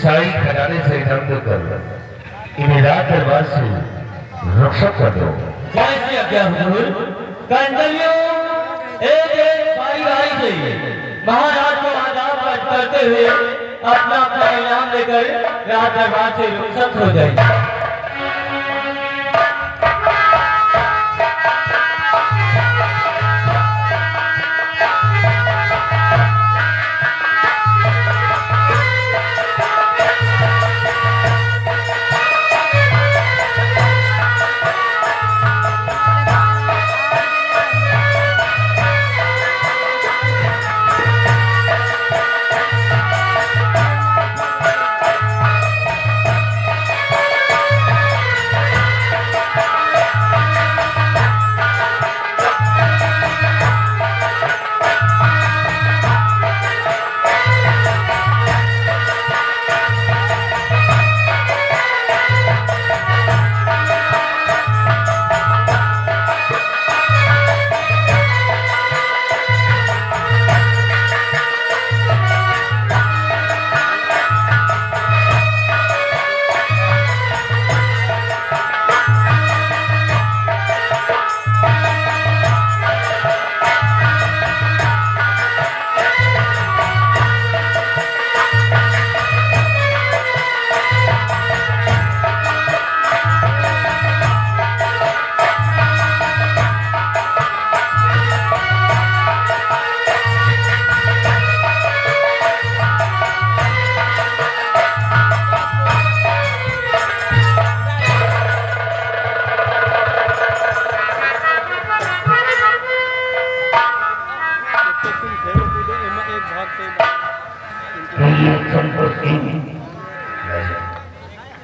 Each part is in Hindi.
साई खजाने से इनाम कर इन्हें रात दरबार से रक्षक कर दो। जैसे आज्ञा हुजूर। कंजलियों एक साई आई चाहिए महाराज को आदाब करते हुए अपना अपना इनाम लेकर रात दरबार से रक्षक हो जाए।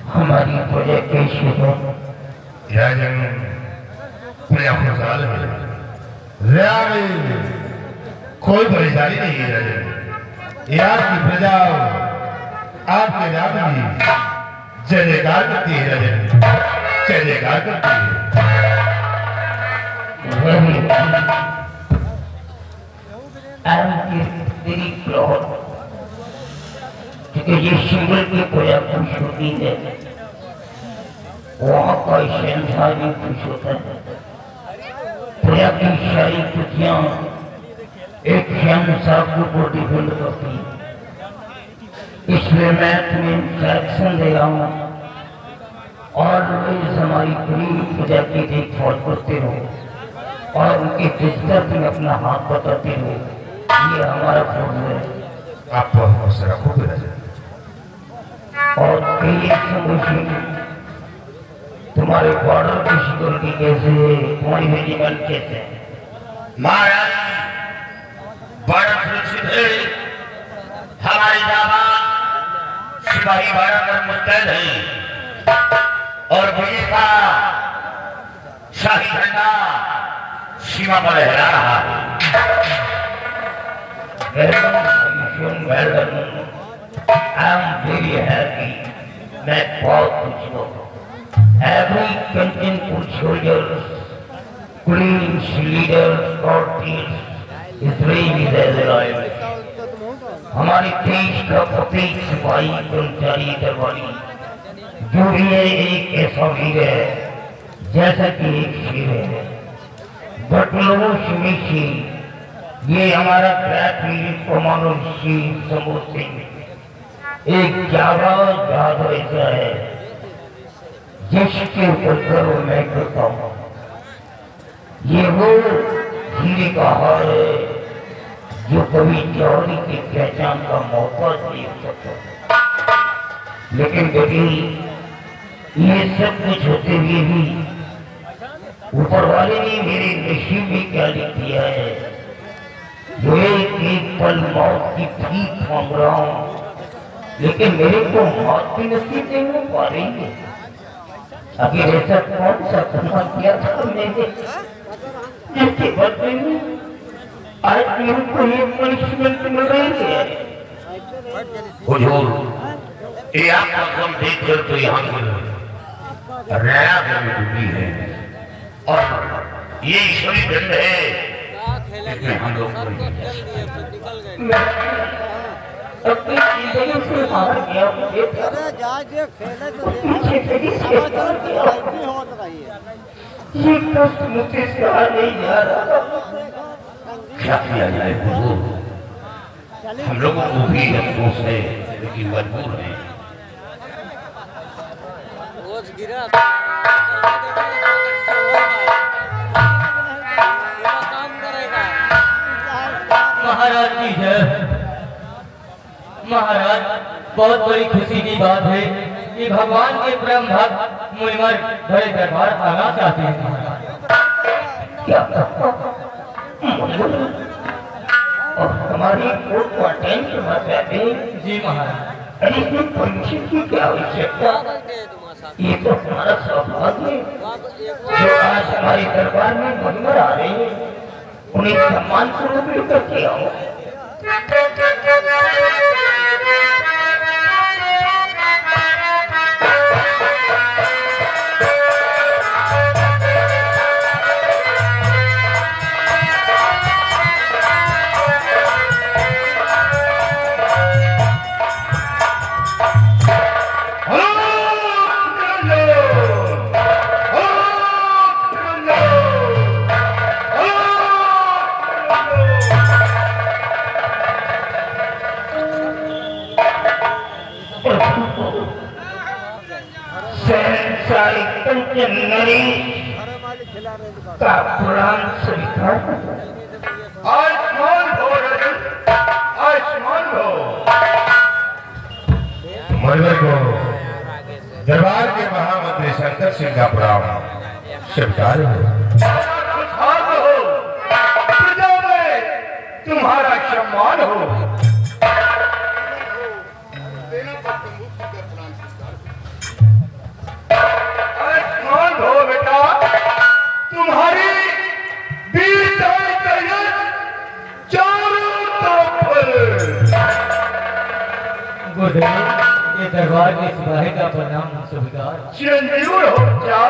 हमारी प्रजा कैसी हो? राजन प्रजा खुशहाल है, कोई परेशानी नहीं है राजन। ये आपकी प्रजा आपके राम की जय जयकार करती है राजन, जय जयकार करती है। ये शिविर की प्रजा खुश होती है, वहाँ का शहनशाह भी खुश होता है। प्रजा की सारी खुशियाँ एक शहनशाह को डिपेंड करती है। इसलिए मैं तुम्हें इंस्ट्रक्शन दे रहा हूँ और रोज हमारी पूरी प्रजा की देखभाल करते रहो और उनकी इज्जत में अपना हाथ बताते रहो। ये हमारा फर्ज है। आप हौसला रखो और कई तुम्हारे बॉर्डर की सिक्योरिटी कैसे है, तुम्हारी रेजिमेंट कैसे है? महाराज बड़ा सुरक्षित है, हमारे जवान सिपाही बराबर मुस्तैद हैं और विजय का शाही झंडा सीमा पर लहरा रहा है। Well done. I am very happy. मैं बहुत खुश हूँ। Every canteen food soldiers, police leaders, courtiers is ready as arrived. हमारे देश का प्रत्येक सिपाही कर्मचारी दरबारी जो भी है एक ऐसा वीर है जैसा कि एक शेर है। बटलों सुमिशी ये हमारा वीर कमानो शीर समूह सिंह एक जादू ऐसा है जिसके ऊपर मैं करता हूँ। ये वो हीरे का हार है जो कभी जौहरी की पहचान का मौका नहीं हो सकता। लेकिन बेटी ये सब कुछ होते हुए भी ऊपर वाले ने मेरे नसीब में क्या लिख दिया है, जो एक पल मौत की भीख मांग रहा हूँ लेकिन मेरे को मौत की नसीब नहीं हो पा रही है। आखिर ऐसा कौन सा गुनाह किया था मैंने जिसके बदले में आज तुमको ये पनिशमेंट मिल रही है। हुजूर, ये आपका गम देखकर तो यहाँ की रया गम डूबी है और ये ईश्वरी दंड है, इसमें हम लोग मैं अपनी जिंदगी से बाहर गया मुझे पीछे से बाहर गया। ये कष्ट मुझसे सहा नहीं जा रहा। क्या किया जाए हुजूर, हम लोगों को भी अफसोस है लेकिन मजबूर हैं। महाराज की जय। महाराज, बहुत बड़ी खुशी की बात है कि भगवान के परम भक्त मुनिवर बड़े दरबार आना चाहते हैं। महाराज, क्या और हमारी कोर्ट को अटेंड करना चाहते हैं? जी महाराज। अरे इसमें परमिशन की क्या आवश्यकता? ये तो हमारा सौभाग्य है जो आज हमारे दरबार में मुनिवर आ रहे हैं, उन्हें सम्मान पूर्वक लेकर के आओ। नरी का पुराण स्वीकार। आयुष्मान हो रजन, आयुष्मान हो। मुनिवर को दरबार के महामंत्री शंकर सिंह का प्रणाम स्वीकार हो। प्रजा में तुम्हारा सम्मान हो। बेटा, तुम्हारी बीत चारों तरफ ये दरबार के सिपाही का प्रणाम स्वीकार। चिरंजीव हो क्या?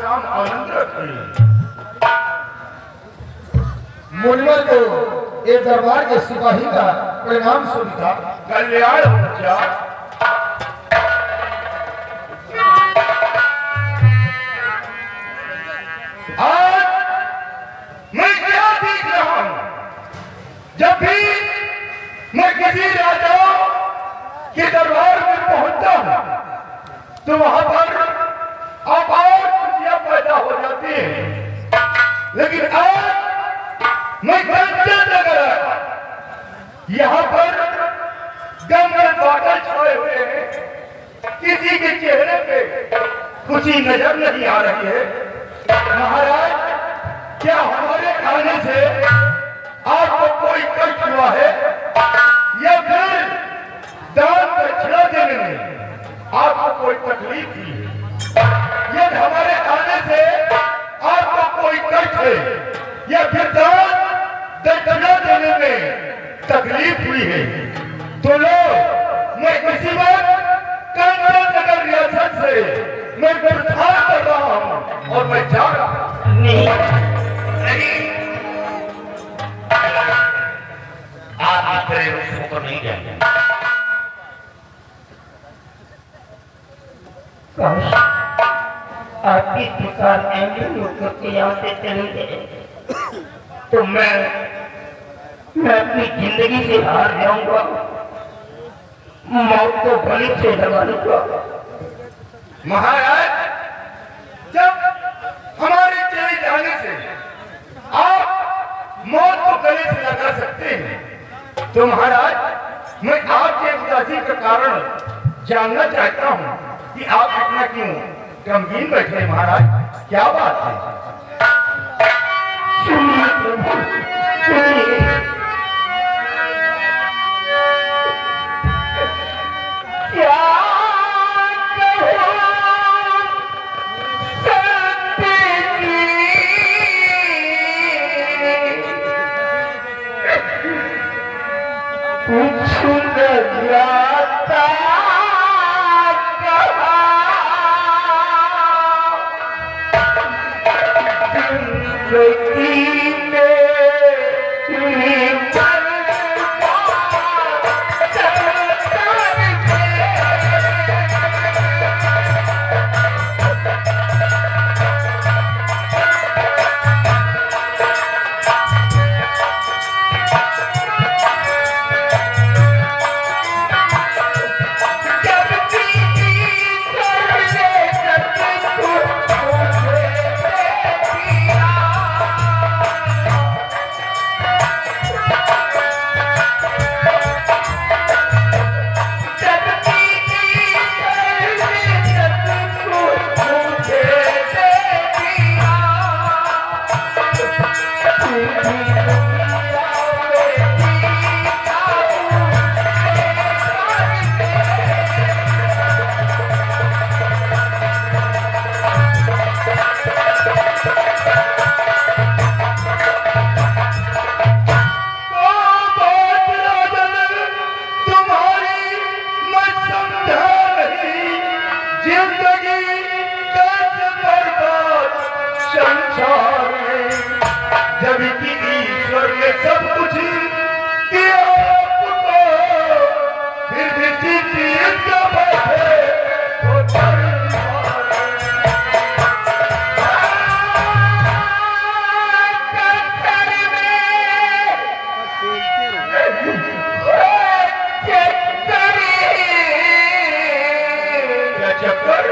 राम आनंद रखें। मुनिवर को ये दरबार के सिपाही का प्रणाम स्वीकार। कल्याण हो क्या? आज मैं क्या देख रहा हूं? जब भी मैं किसी राजा के दरबार में पहुंचता हूं तो वहां पर अपार खुशियां पैदा हो जाती हैं, लेकिन आज मैं कंचन नगर आया, यहाँ पर गमगन बादल छाए हुए हैं, किसी के चेहरे पे खुशी नजर नहीं आ रही है। महाराज, क्या हमारे आने से आपको कोई कष्ट हुआ है या फिर दान दक्षिणा देने में आपको कोई तकलीफ हुई है? यदि हमारे आने से आपको कोई कष्ट है या फिर दान दक्षिणा देने में तकलीफ हुई है तो लो, मैं किसी वक्त कंचन नगर रियासत से मैं प्रस्थान कर रहा हूं और मैं जा रहा हूं। नहीं, आप इस तरह रुख होकर नहीं जाएंगे। आप इस प्रकार एंग्री होकर के यहाँ से चले गए तो मैं अपनी जिंदगी से हार जाऊंगा, मौत को गले से लगा लूंगा। महाराज, जब हमारे चले जाने से आप मौत को गले से लगा सकते हैं तो महाराज, मैं आपके उदासी का कारण जानना चाहता हूं कि आप इतना क्यों गमगीन बैठे? महाराज, क्या बात है? सुनिए प्रभु, सुनिए। क्या कहो कुछ न जाता जिंदगी में जब कि ईश्वर ने सब कुछ दिया आपको, फिर भी जीत का बैठे तो चक्कर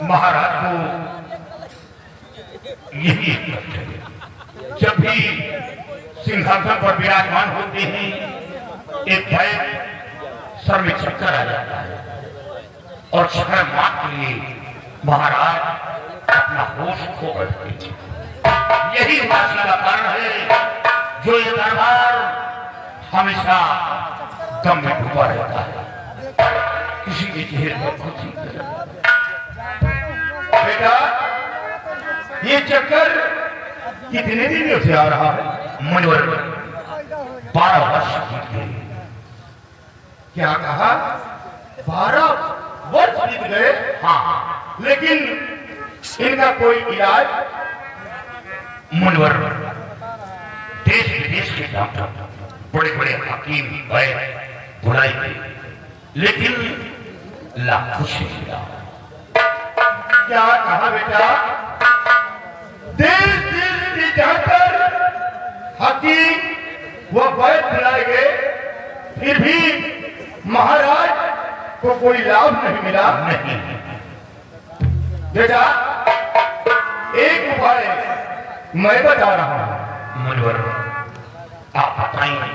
महाराज को यही जब भी सिंहासन पर विराजमान होते हैं एक भय सर में चक्कर आ जाता है और क्षण मात्र के लिए महाराज अपना होश खो बैठते हैं। यही वासना का कारण है जो ये दरबार हमेशा गम में डूबा रहता है। किसी के चेहरे पर खुशी बेटा ये चक्कर कितने दिन से आ रहा है? मुनिवर 12 वर्ष बीत गए। क्या कहा? 12 वर्ष बीत गए? हाँ, लेकिन इनका कोई इलाज? मुनिवर देश विदेश के डॉक्टर बड़े बड़े हकीम वैद्य बुलाई गए, लेकिन लाभ कुछ नहीं मिला। क्या कहा बेटा? देश देश में जाकर हकीम व वैद्य बुलाए गए, फिर भी महाराज को कोई लाभ नहीं मिला। नहीं। बेटा एक उपाय मैं बता रहा हूं। मुनिवर आप बताइए,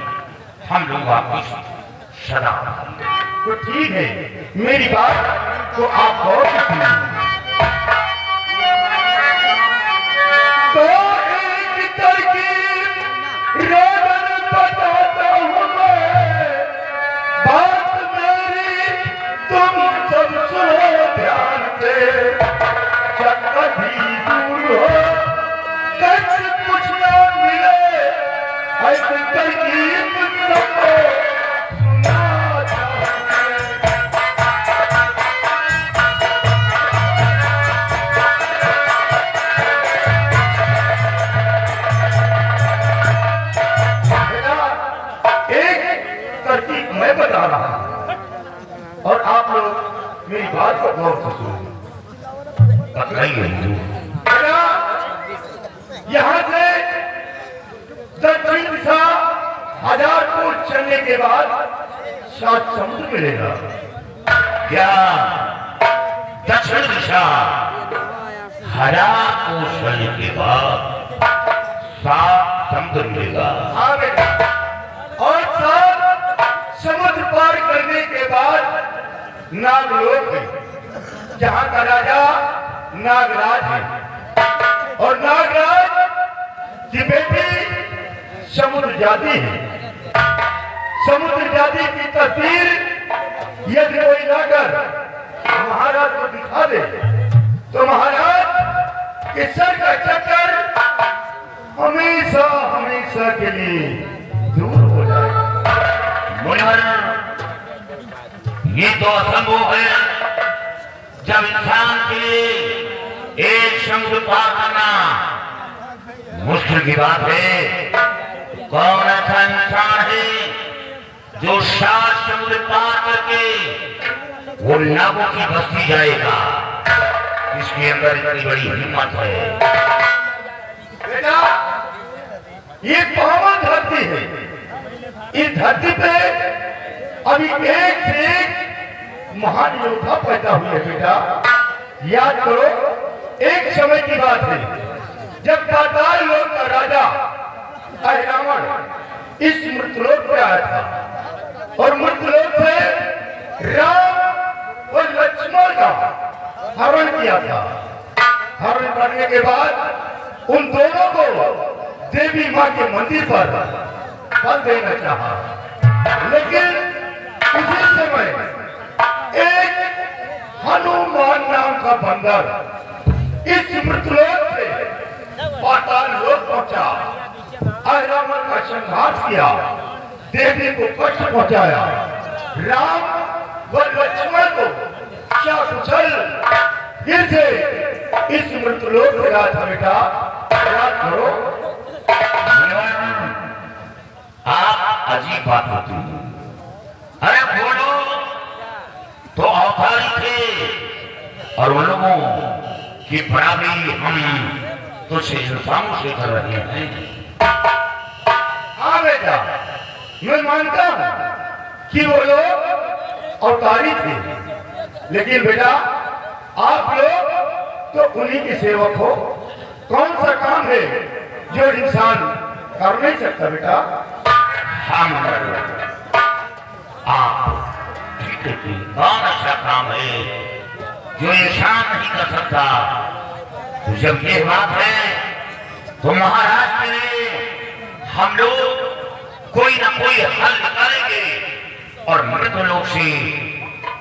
हम लोग आपकी सदा तो ठीक है, मेरी बात तो आप गौर से सुनिए। तो एक तरकीब रोज़न बताता हूं मैं, बात मेरी तुम सब सुनो ध्यान से। जब कभी दूर हो कष्ट कुछ ना मिले, ऐसे तरकीब सबको सुना मैं बता रहा हूं और आप लोग मेरी बात को गौर से सुनो। यहां से दक्षिण दिशा 1000 कोस चलने के बाद सात समुद्र मिलेगा। क्या दक्षिण दिशा 1000 कोस चलने के बाद 7 समुद्र मिलेगा? हाँ बेटा, और 7 समुद्र पार करने के बाद नागलोक है, जहां का राजा नागराज है और नागराज की बेटी समुद्र जाति है। समुद्र जाति की तस्वीर यदि कोई लाकर महाराज को दिखा दे तो महाराज के सर का चक्कर हमेशा हमेशा के लिए दूर हो जाएगा। मुनिवर ये तो असंभव है। जब इंसान के लिए एक समुद्र पार करना मुश्किल की बात है, कौन ऐसा इंसान है जो 7 समुद्र पार करके वो नागों की बस्ती जाएगा? इसके अंदर इतनी बड़ी हिम्मत है। बेटा ये पावन धरती है, इस धरती पे अभी एक से एक महान योद्धा पैदा हुए हैं। बेटा याद करो, एक समय की बात है जब पाताल लोक का राजा रावण इस मृतलोक पे आया था और मृतलोक से राम और लक्ष्मण का हरण किया था। हरण करने के बाद उन दोनों को देवी मां के मंदिर पर बल देना चाहा, लेकिन उसी समय एक हनुमान नाम का बंदर इस मृतलोक से पाताल लोक पहुंचा, रावण का संघात किया, देवी को कष्ट पहुंचाया। राम व लक्ष्मण को कुशल फिर से इस मृतलोक में आया था। बेटा याद करो। आप अजीब बात होती है। अरे बोलो तो अवतारी थे और उन लोगों की बराबरी हम तुझसे इंसानों से कर रहे हैं। हाँ बेटा, मैं मानता हूं कि वो लोग अवतारी थे, लेकिन बेटा आप लोग तो उन्हीं के सेवक हो। कौन सा काम है जो इंसान कर नहीं सकता? बेटा हम आप ठीक है, कौन ऐसा काम है जो इंसान नहीं कर सकता? तो जब ये बात है तो महाराज के लिए हम लोग कोई ना कोई हल निकालेंगे और मृतलोक से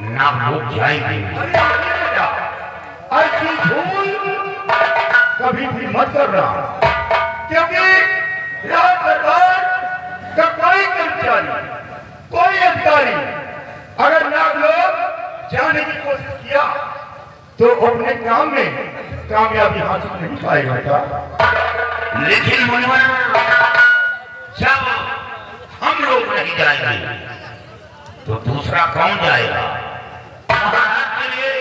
नामलोक जाएंगे। ऐसी भूल कभी भी मत करना, क्योंकि राज दरबार का कोई कर्मचारी, कोई अधिकारी अगर नागलोक जाने की कोशिश किया तो अपने काम में कामयाबी हासिल नहीं पाएगा। बेटा लेकिन मुनिवर, जब हम लोग नहीं जाएंगे तो दूसरा कौन जाएगा? महाराज के लिए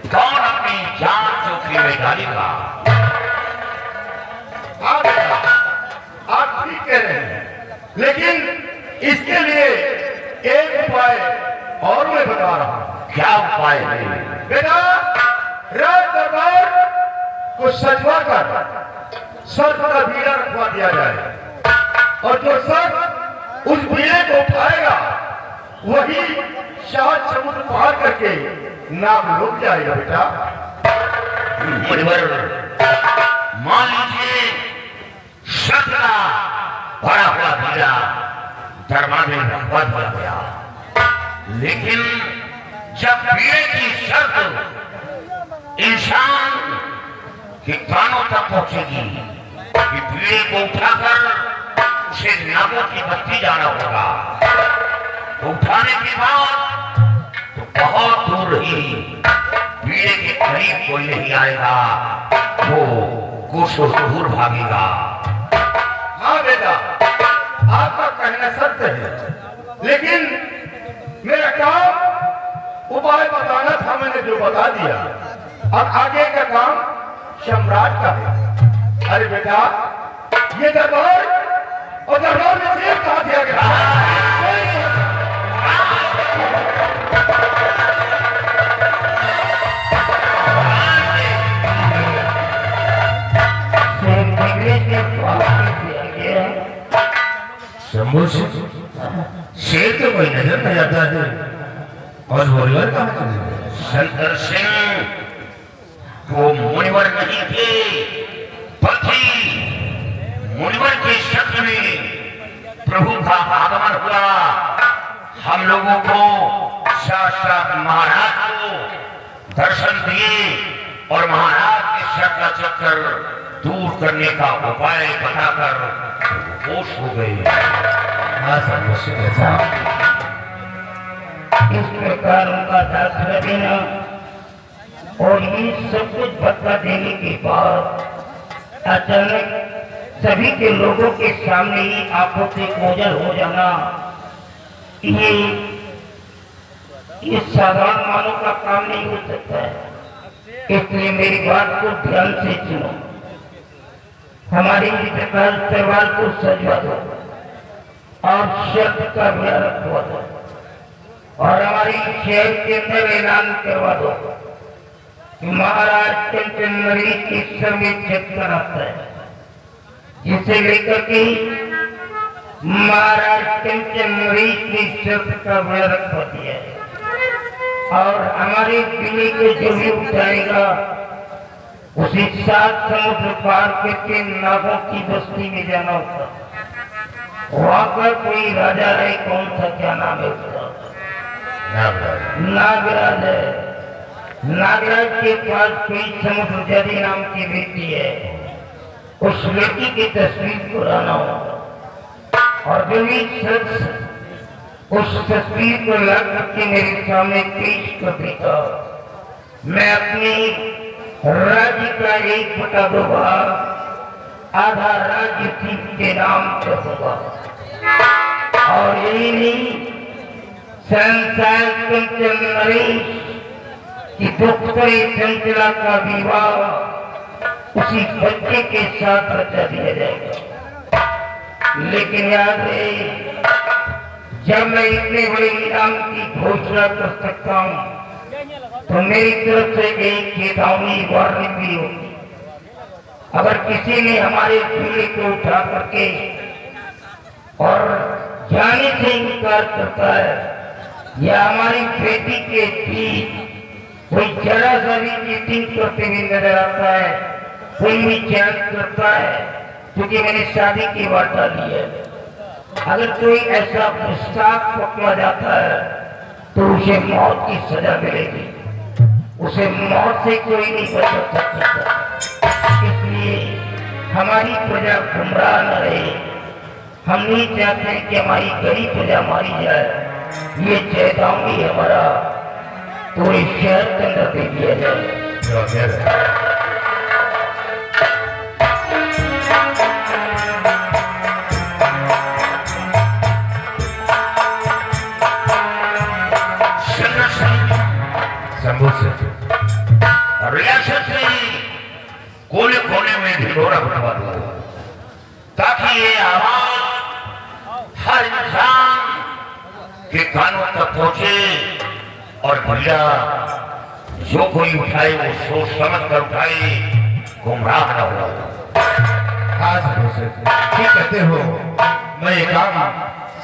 कौन अपनी जान जोखिम में डालेगा? हाँ बेटा, आप ठीक कह रहे हैं, लेकिन इसके लिए एक उपाय और मैं बता रहा हूं क्या उपाय है? बेटा, राज दरबार को सजवा कर सर्प का बीड़ा रखवा दिया जाए और जो सर्प उस बीड़े को उठाएगा वही शायद समुद्र पार करके नाम रुक जाएगा। बेटा मुनिवर, मान लीजिए सर्प का भरा हुआ बीड़ा दरबार में रखवा दिया गया, लेकिन जब बीड़े की शर्त इंसान के कानों तक पहुंचेगी कि बीड़े को उठाकर उसे नागों की बस्ती जाना होगा, तो उठाने के बाद तो बहुत दूर ही बीड़े के करीब कोई नहीं आएगा, वो कोसों दूर भागेगा। हाँ बेटा, आपका कहना सत्य है, लेकिन मेरा काम उपाय बताना था, मैंने जो बता दिया। अब आगे का काम सम्राट का है। अरे बेटा, ये दरबार और दरबार में शेर कहा दिया गया। शंभू शेर तो कोई नजर नहीं आता है, और मुनिवर कहाँ है? शंकर सिंह वो मुनिवर नहीं थे, बल्कि मुनिवर के शक्ल में प्रभु का आगमन हुआ। हम लोगों को साक्षात महाराज को दर्शन दिए और महाराज के शक का चक्कर दूर करने का उपाय बताकर होश हो गए। इस प्रकार उनका दाखिला देना और ये सब कुछ बता देने के बाद अचानक सभी के लोगों के सामने ही आंखों से ओझल हो जाना, ये साधारण मानव का काम नहीं हो सकता है। इसलिए मेरी बात को ध्यान से सुनो। हमारी तलवार को सजवा दो और शब्द का बेड़ा रखवा दो और हमारी शहर के अंदर ऐलान करवा दो कि महाराज चंचल नरेश की सर में चक्कर आता है, जिसे लेकर के महाराज चंचल नरेश की शब्द का बेड़ा रखवा दिया है और हमारे किले को जो भी उठाएगा उसे 7 समुद्र पार करके नागों की बस्ती में जाना होगा। वहां पर कोई राजा है, कौन सा, क्या नाम है उसका? नागराज है। नागराज के पास कोई समुद्रजरी नाम की बेटी है, उस लड़की की तस्वीर को लाना होगा और जो भी शख्स उस तस्वीर को ला करके मेरे सामने पेश कर देगा, मैं अपनी राज्य का 1/2 भाग आधा राज्य सीख के नाम कर दूंगा और यही नहीं, संसार चंचल नरेश की दुखतरी चंचला का विवाह उसी बच्चे के साथ रचा दिया जाएगा। लेकिन याद रहे, जब मैं इतने बड़े इनाम की घोषणा कर सकता हूँ तो मेरी तरफ से एक चेतावनी वार्निंग भी होगी। अगर किसी ने हमारे पीड़े को उठा करके और जाने से इनकार करता है या हमारी बेटी के बीच कोई जरा सा भी चीटिंग करते हुए नजर आता है, कोई भी चैलेंज करता है, क्योंकि मैंने शादी की बात डाली है, अगर कोई ऐसा गुस्ताख पकड़ा जाता है तो उसे मौत की सजा मिलेगी। उसे मौत से कोई नहीं बचा सकता। इसलिए हमारी प्रजा गुमराह न रहे। हम नहीं चाहते कि हमारी गरीब प्रजा मारी जाए। ये चेतावनी हमारा पूरे शहर के अंदर दे दिया जाए। रियासत से कोने कोने में ढिढोरा बनवा दो ताकि ये आवाज हर इंसान के कानों तक पहुंचे और भैया जो कोई उठाए वो सोच समझ कर उठाए, गुमराह न हो। आज ठीक कहते हो, मैं ये काम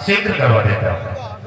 शीघ्र करवा देता हूँ।